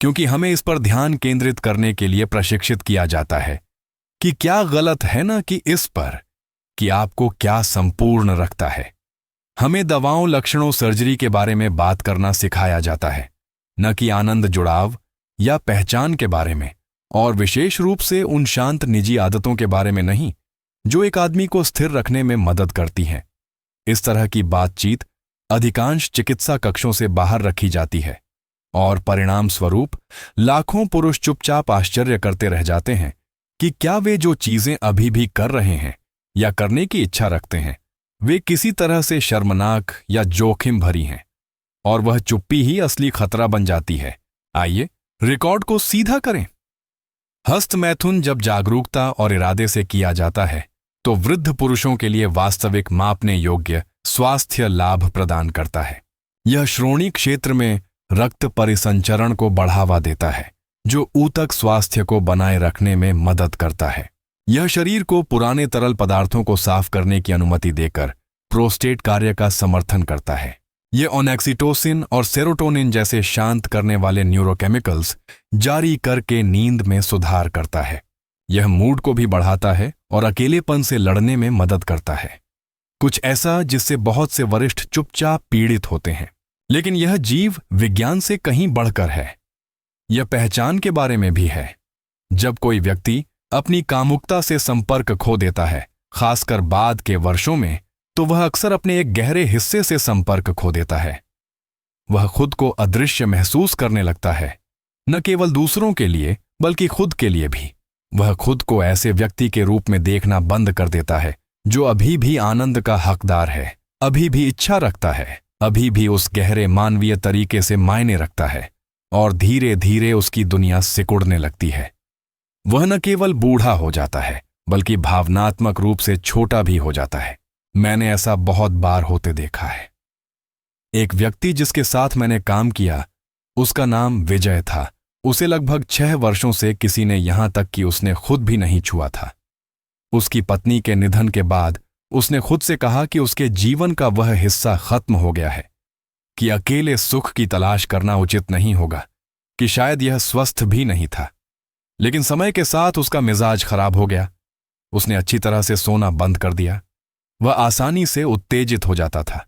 क्योंकि हमें इस पर ध्यान केंद्रित करने के लिए प्रशिक्षित किया जाता है कि क्या गलत है, ना कि इस पर कि आपको क्या संपूर्ण रखता है। हमें दवाओं, लक्षणों, सर्जरी के बारे में बात करना सिखाया जाता है, न कि आनंद, जुड़ाव या पहचान के बारे में, और विशेष रूप से उन शांत निजी आदतों के बारे में नहीं जो एक आदमी को स्थिर रखने में मदद करती हैं। इस तरह की बातचीत अधिकांश चिकित्सा कक्षों से बाहर रखी जाती है, और परिणाम स्वरूप लाखों पुरुष चुपचाप आश्चर्य करते रह जाते हैं कि क्या वे जो चीजें अभी भी कर रहे हैं या करने की इच्छा रखते हैं, वे किसी तरह से शर्मनाक या जोखिम भरी हैं, और वह चुप्पी ही असली खतरा बन जाती है। आइए रिकॉर्ड को सीधा करें। हस्तमैथुन जब जागरूकता और इरादे से किया जाता है तो वृद्ध पुरुषों के लिए वास्तविक मापने योग्य स्वास्थ्य लाभ प्रदान करता है। यह श्रोणि क्षेत्र में रक्त परिसंचरण को बढ़ावा देता है, जो ऊतक स्वास्थ्य को बनाए रखने में मदद करता है। यह शरीर को पुराने तरल पदार्थों को साफ करने की अनुमति देकर प्रोस्टेट कार्य का समर्थन करता है। यह ऑक्सीटोसिन और सेरोटोनिन जैसे शांत करने वाले न्यूरोकेमिकल्स जारी करके नींद में सुधार करता है। यह मूड को भी बढ़ाता है और अकेलेपन से लड़ने में मदद करता है, कुछ ऐसा जिससे बहुत से वरिष्ठ चुपचाप पीड़ित होते हैं। लेकिन यह जीव विज्ञान से कहीं बढ़कर है। यह पहचान के बारे में भी है। जब कोई व्यक्ति अपनी कामुकता से संपर्क खो देता है, खासकर बाद के वर्षों में, तो वह अक्सर अपने एक गहरे हिस्से से संपर्क खो देता है। वह खुद को अदृश्य महसूस करने लगता है, न केवल दूसरों के लिए बल्कि खुद के लिए भी। वह खुद को ऐसे व्यक्ति के रूप में देखना बंद कर देता है जो अभी भी आनंद का हकदार है, अभी भी इच्छा रखता है, अभी भी उस गहरे मानवीय तरीके से मायने रखता है, और धीरे धीरे उसकी दुनिया सिकुड़ने लगती है। वह न केवल बूढ़ा हो जाता है बल्कि भावनात्मक रूप से छोटा भी हो जाता है। मैंने ऐसा बहुत बार होते देखा है। एक व्यक्ति जिसके साथ मैंने काम किया, उसका नाम विजय था। उसे लगभग 6 वर्षों से किसी ने, यहां तक कि उसने खुद भी नहीं छुआ था। उसकी पत्नी के निधन के बाद उसने खुद से कहा कि उसके जीवन का वह हिस्सा खत्म हो गया है, कि अकेले सुख की तलाश करना उचित नहीं होगा, कि शायद यह स्वस्थ भी नहीं था। लेकिन समय के साथ उसका मिजाज खराब हो गया। उसने अच्छी तरह से सोना बंद कर दिया। वह आसानी से उत्तेजित हो जाता था।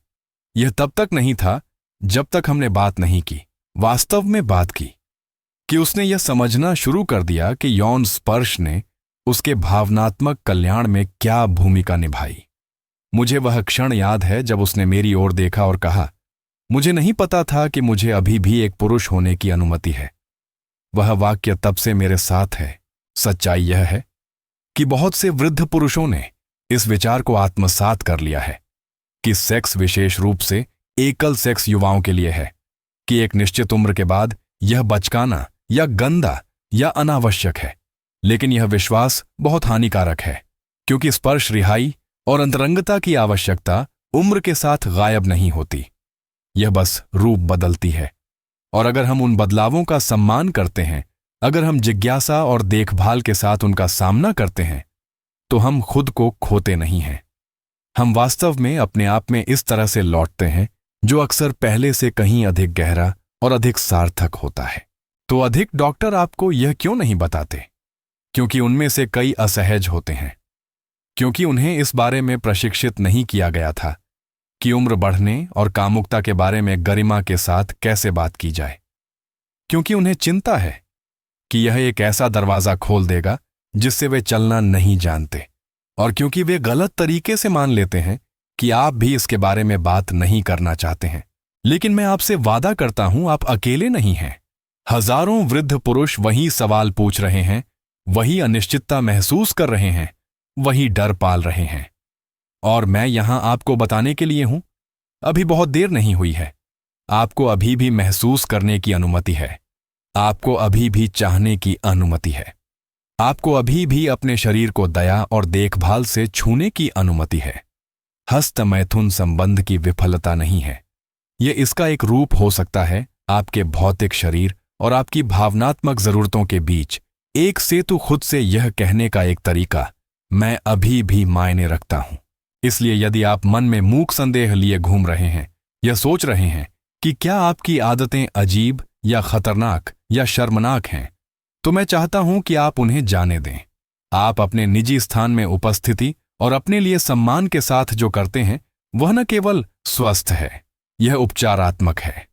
यह तब तक नहीं था जब तक हमने बात नहीं की, वास्तव में बात की, कि उसने यह समझना शुरू कर दिया कि यौन स्पर्श ने उसके भावनात्मक कल्याण में क्या भूमिका निभाई। मुझे वह क्षण याद है जब उसने मेरी ओर देखा और कहा, मुझे नहीं पता था कि मुझे अभी भी एक पुरुष होने की अनुमति है। वह वाक्य तब से मेरे साथ है। सच्चाई यह है कि बहुत से वृद्ध पुरुषों ने इस विचार को आत्मसात कर लिया है कि सेक्स विशेष रूप से एकल सेक्स युवाओं के लिए है, कि एक निश्चित उम्र के बाद यह बचकाना या गंदा या अनावश्यक है। लेकिन यह विश्वास बहुत हानिकारक है, क्योंकि स्पर्श, रिहाई और अंतरंगता की आवश्यकता उम्र के साथ गायब नहीं होती। यह बस रूप बदलती है। और अगर हम उन बदलावों का सम्मान करते हैं, अगर हम जिज्ञासा और देखभाल के साथ उनका सामना करते हैं, तो हम खुद को खोते नहीं हैं। हम वास्तव में अपने आप में इस तरह से लौटते हैं जो अक्सर पहले से कहीं अधिक गहरा और अधिक सार्थक होता है। तो अधिक डॉक्टर आपको यह क्यों नहीं बताते? क्योंकि उनमें से कई असहज होते हैं, क्योंकि उन्हें इस बारे में प्रशिक्षित नहीं किया गया था कि उम्र बढ़ने और कामुकता के बारे में गरिमा के साथ कैसे बात की जाए, क्योंकि उन्हें चिंता है कि यह एक ऐसा दरवाजा खोल देगा जिससे वे चलना नहीं जानते, और क्योंकि वे गलत तरीके से मान लेते हैं कि आप भी इसके बारे में बात नहीं करना चाहते हैं। लेकिन मैं आपसे वादा करता हूं, आप अकेले नहीं हैं। हजारों वृद्ध पुरुष वही सवाल पूछ रहे हैं, वही अनिश्चितता महसूस कर रहे हैं, वही डर पाल रहे हैं। और मैं यहां आपको बताने के लिए हूं, अभी बहुत देर नहीं हुई है। आपको अभी भी महसूस करने की अनुमति है, आपको अभी भी चाहने की अनुमति है, आपको अभी भी अपने शरीर को दया और देखभाल से छूने की अनुमति है। हस्त मैथुन संबंध की विफलता नहीं है, यह इसका एक रूप हो सकता है। आपके भौतिक शरीर और आपकी भावनात्मक जरूरतों के बीच एक सेतु खुद से यह कहने का एक तरीका, मैं अभी भी मायने रखता हूं। इसलिए यदि आप मन में मूक संदेह लिए घूम रहे हैं, यह सोच रहे हैं कि क्या आपकी आदतें अजीब या खतरनाक या शर्मनाक हैं, तो मैं चाहता हूं कि आप उन्हें जाने दें। आप अपने निजी स्थान में उपस्थिति और अपने लिए सम्मान के साथ जो करते हैं, वह न केवल स्वस्थ है, यह उपचारात्मक है।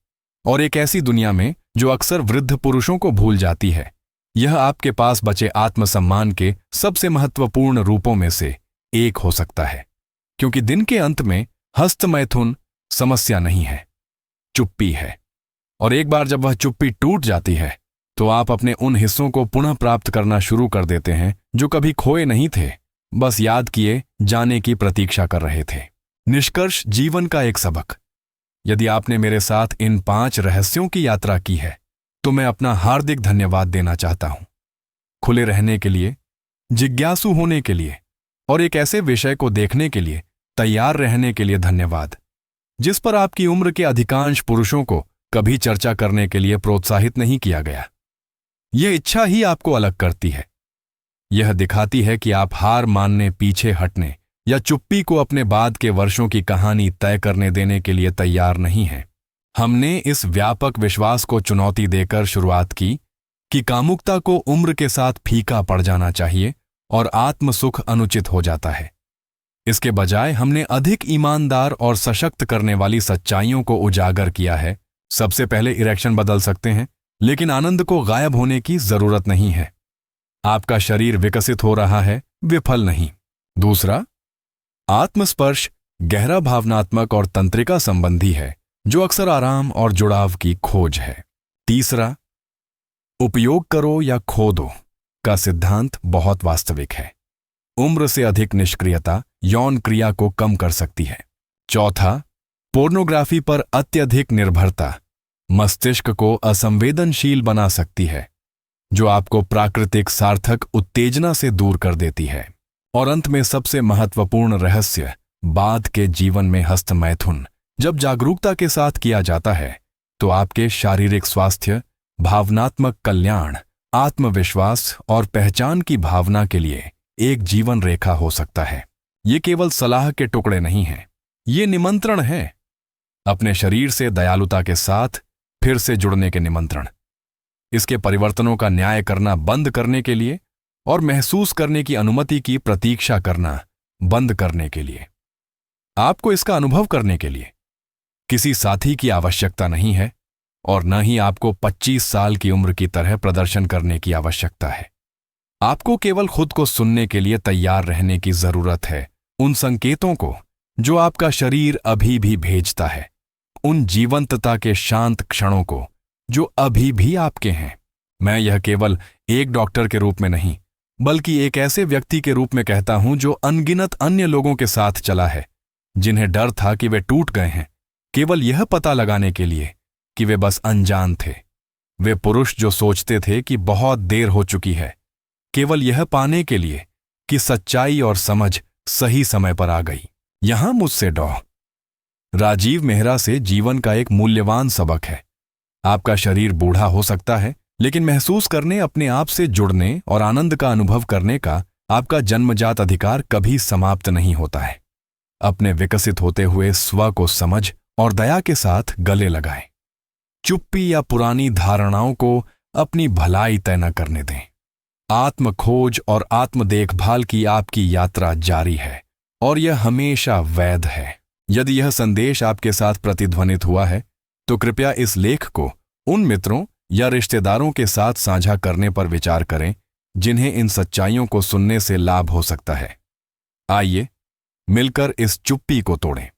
और एक ऐसी दुनिया में जो अक्सर वृद्ध पुरुषों को भूल जाती है, यह आपके पास बचे आत्मसम्मान के सबसे महत्वपूर्ण रूपों में से एक हो सकता है। क्योंकि दिन के अंत में हस्त मैथुन समस्या नहीं है, चुप्पी है। और एक बार जब वह चुप्पी टूट जाती है, तो आप अपने उन हिस्सों को पुनः प्राप्त करना शुरू कर देते हैं जो कभी खोए नहीं थे, बस याद किए जाने की प्रतीक्षा कर रहे थे। निष्कर्ष, जीवन का एक सबक। यदि आपने मेरे साथ इन 5 रहस्यों की यात्रा की है, तो मैं अपना हार्दिक धन्यवाद देना चाहता हूं। खुले रहने के लिए, जिज्ञासु होने के लिए और एक ऐसे विषय को देखने के लिए तैयार रहने के लिए धन्यवाद, जिस पर आपकी उम्र के अधिकांश पुरुषों को कभी चर्चा करने के लिए प्रोत्साहित नहीं किया गया। यह इच्छा ही आपको अलग करती है। यह दिखाती है कि आप हार मानने, पीछे हटने या चुप्पी को अपने बाद के वर्षों की कहानी तय करने देने के लिए तैयार नहीं हैं। हमने इस व्यापक विश्वास को चुनौती देकर शुरुआत की कि कामुकता को उम्र के साथ फीका पड़ जाना चाहिए और आत्मसुख अनुचित हो जाता है। इसके बजाय हमने अधिक ईमानदार और सशक्त करने वाली सच्चाइयों को उजागर किया है। सबसे पहले, इरेक्शन बदल सकते हैं, लेकिन आनंद को गायब होने की जरूरत नहीं है। आपका शरीर विकसित हो रहा है, विफल नहीं। दूसरा, आत्मस्पर्श गहरा भावनात्मक और तंत्रिका संबंधी है, जो अक्सर आराम और जुड़ाव की खोज है। तीसरा, उपयोग करो या खो दो का सिद्धांत बहुत वास्तविक है। उम्र से अधिक निष्क्रियता यौन क्रिया को कम कर सकती है। चौथा, पोर्नोग्राफी पर अत्यधिक निर्भरता मस्तिष्क को असंवेदनशील बना सकती है, जो आपको प्राकृतिक सार्थक उत्तेजना से दूर कर देती है। और अंत में सबसे महत्वपूर्ण रहस्य, बाद के जीवन में हस्त मैथुन जब जागरूकता के साथ किया जाता है, तो आपके शारीरिक स्वास्थ्य, भावनात्मक कल्याण, आत्मविश्वास और पहचान की भावना के लिए एक जीवन रेखा हो सकता है। ये केवल सलाह के टुकड़े नहीं हैं, ये निमंत्रण है। अपने शरीर से दयालुता के साथ फिर से जुड़ने के निमंत्रण, इसके परिवर्तनों का न्याय करना बंद करने के लिए और महसूस करने की अनुमति की प्रतीक्षा करना बंद करने के लिए। आपको इसका अनुभव करने के लिए किसी साथी की आवश्यकता नहीं है, और न ही आपको 25 साल की उम्र की तरह प्रदर्शन करने की आवश्यकता है। आपको केवल खुद को सुनने के लिए तैयार रहने की जरूरत है, उन संकेतों को जो आपका शरीर अभी भी भेजता है, उन जीवंतता के शांत क्षणों को जो अभी भी आपके हैं। मैं यह केवल एक डॉक्टर के रूप में नहीं, बल्कि एक ऐसे व्यक्ति के रूप में कहता हूं जो अनगिनत अन्य लोगों के साथ चला है, जिन्हें डर था कि वे टूट गए हैं, केवल यह पता लगाने के लिए कि वे बस अनजान थे। वे पुरुष जो सोचते थे कि बहुत देर हो चुकी है, केवल यह पाने के लिए कि सच्चाई और समझ सही समय पर आ गई। यहां मुझसे डॉ. राजीव मेहरा से जीवन का एक मूल्यवान सबक है। आपका शरीर बूढ़ा हो सकता है, लेकिन महसूस करने, अपने आप से जुड़ने और आनंद का अनुभव करने का आपका जन्मजात अधिकार कभी समाप्त नहीं होता है। अपने विकसित होते हुए स्व को समझ और दया के साथ गले लगाएं। चुप्पी या पुरानी धारणाओं को अपनी भलाई तय न करने दें। आत्म खोज और आत्म देखभाल की आपकी यात्रा जारी है और यह हमेशा वैध है। यदि यह संदेश आपके साथ प्रतिध्वनित हुआ है तो कृपया इस लेख को उन मित्रों या रिश्तेदारों के साथ साझा करने पर विचार करें जिन्हें इन सच्चाइयों को सुनने से लाभ हो सकता है। आइए मिलकर इस चुप्पी को तोड़ें।